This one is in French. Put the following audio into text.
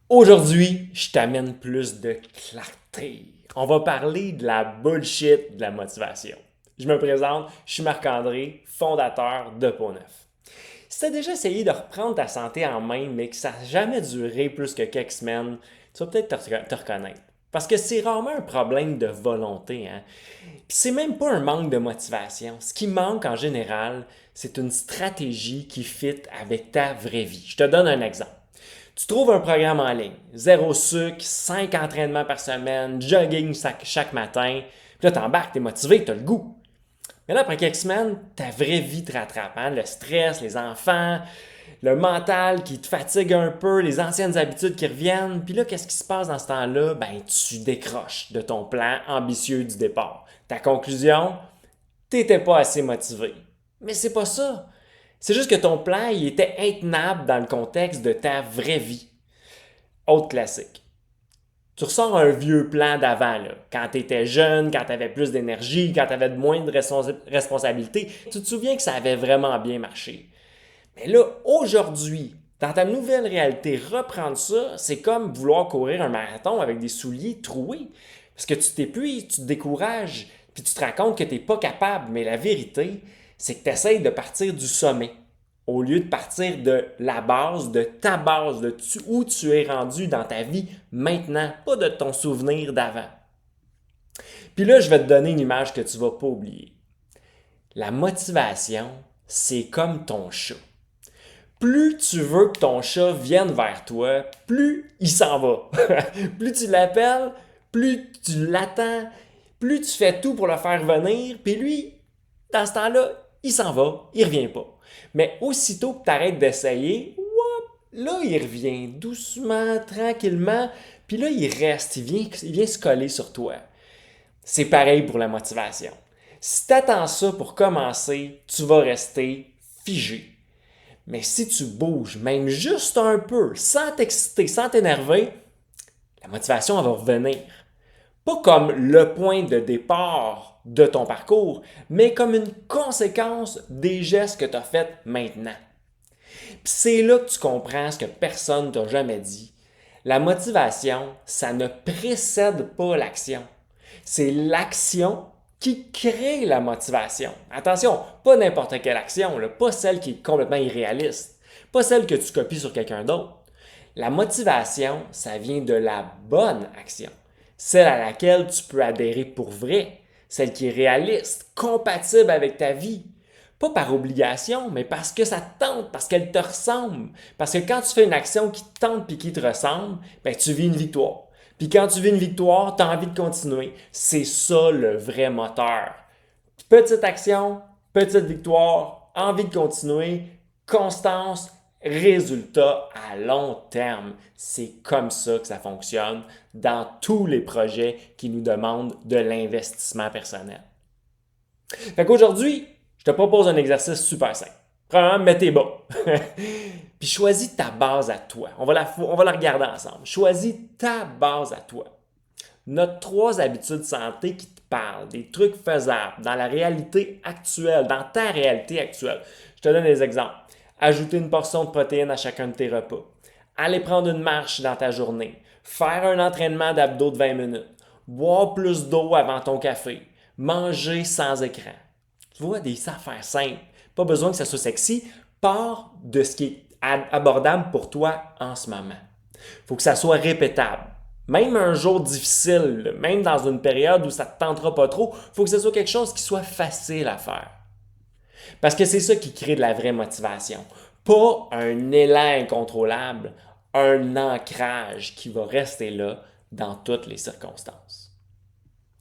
Aujourd'hui, je t'amène plus de clarté. On va parler de la bullshit de la motivation. Je me présente, je suis Marc-André, fondateur de Peau Neuf. Si tu as déjà essayé de reprendre ta santé en main, mais que ça n'a jamais duré plus que quelques semaines, tu vas peut-être te reconnaître. Parce que c'est rarement un problème de volonté, hein? Puis c'est même pas un manque de motivation. Ce qui manque en général, c'est une stratégie qui fit avec ta vraie vie. Je te donne un exemple. Tu trouves un programme en ligne, zéro sucre, 5 entraînements par semaine, jogging chaque matin, puis là t'embarques, t'es motivé, t'as le goût. Mais là, après quelques semaines, ta vraie vie te rattrape, hein? Le stress, les enfants, le mental qui te fatigue un peu, les anciennes habitudes qui reviennent. Puis là, qu'est-ce qui se passe dans ce temps-là? Ben, tu décroches de ton plan ambitieux du départ. Ta conclusion? T'étais pas assez motivé. Mais c'est pas ça. C'est juste que ton plan, il était intenable dans le contexte de ta vraie vie. Autre classique. Tu ressors un vieux plan d'avant, là, quand tu étais jeune, quand tu avais plus d'énergie, quand tu avais moins de responsabilités. Tu te souviens que ça avait vraiment bien marché. Mais là, aujourd'hui, dans ta nouvelle réalité, reprendre ça, c'est comme vouloir courir un marathon avec des souliers troués. Parce que tu t'épuises, tu te décourages, puis tu te rends compte que tu n'es pas capable. Mais la vérité, c'est que tu essaies de partir du sommet au lieu de partir de la base, de ta base, où tu es rendu dans ta vie maintenant, pas de ton souvenir d'avant. Puis là, je vais te donner une image que tu ne vas pas oublier. La motivation, c'est comme ton chat. Plus tu veux que ton chat vienne vers toi, plus il s'en va. Plus tu l'appelles, plus tu l'attends, plus tu fais tout pour le faire venir, puis lui, dans ce temps-là, il s'en va, il revient pas. Mais aussitôt que tu arrêtes d'essayer, là, il revient doucement, tranquillement, puis là, il reste, il vient se coller sur toi. C'est pareil pour la motivation. Si tu attends ça pour commencer, tu vas rester figé. Mais si tu bouges, même juste un peu, sans t'exciter, sans t'énerver, la motivation elle va revenir. Pas comme le point de départ de ton parcours, mais comme une conséquence des gestes que tu as faits maintenant. Puis c'est là que tu comprends ce que personne ne t'a jamais dit. La motivation, ça ne précède pas l'action. C'est l'action qui crée la motivation. Attention, pas n'importe quelle action, là, pas celle qui est complètement irréaliste, pas celle que tu copies sur quelqu'un d'autre. La motivation, ça vient de la bonne action, celle à laquelle tu peux adhérer pour vrai, celle qui est réaliste, compatible avec ta vie. Pas par obligation, mais parce que ça te tente, parce qu'elle te ressemble. Parce que quand tu fais une action qui te tente et qui te ressemble, ben, tu vis une victoire. Puis quand tu vis une victoire, tu as envie de continuer. C'est ça le vrai moteur. Petite action, petite victoire, envie de continuer, constance, résultat à long terme. C'est comme ça que ça fonctionne dans tous les projets qui nous demandent de l'investissement personnel. Fait qu'aujourd'hui, je te propose un exercice super simple. Premièrement, mets tes bas. Puis choisis ta base à toi. On va la regarder ensemble. Choisis ta base à toi. Notre trois habitudes santé qui te parlent, des trucs faisables dans la réalité actuelle, dans ta réalité actuelle. Je te donne des exemples. Ajouter une portion de protéines à chacun de tes repas. Aller prendre une marche dans ta journée. Faire un entraînement d'abdos de 20 minutes. Boire plus d'eau avant ton café. Manger sans écran. Tu vois, des affaires simples. Pas besoin que ça soit sexy. Pars de ce qui est abordable pour toi en ce moment. Il faut que ça soit répétable. Même un jour difficile, même dans une période où ça ne te tentera pas trop, il faut que ce soit quelque chose qui soit facile à faire. Parce que c'est ça qui crée de la vraie motivation. Pas un élan incontrôlable, un ancrage qui va rester là dans toutes les circonstances.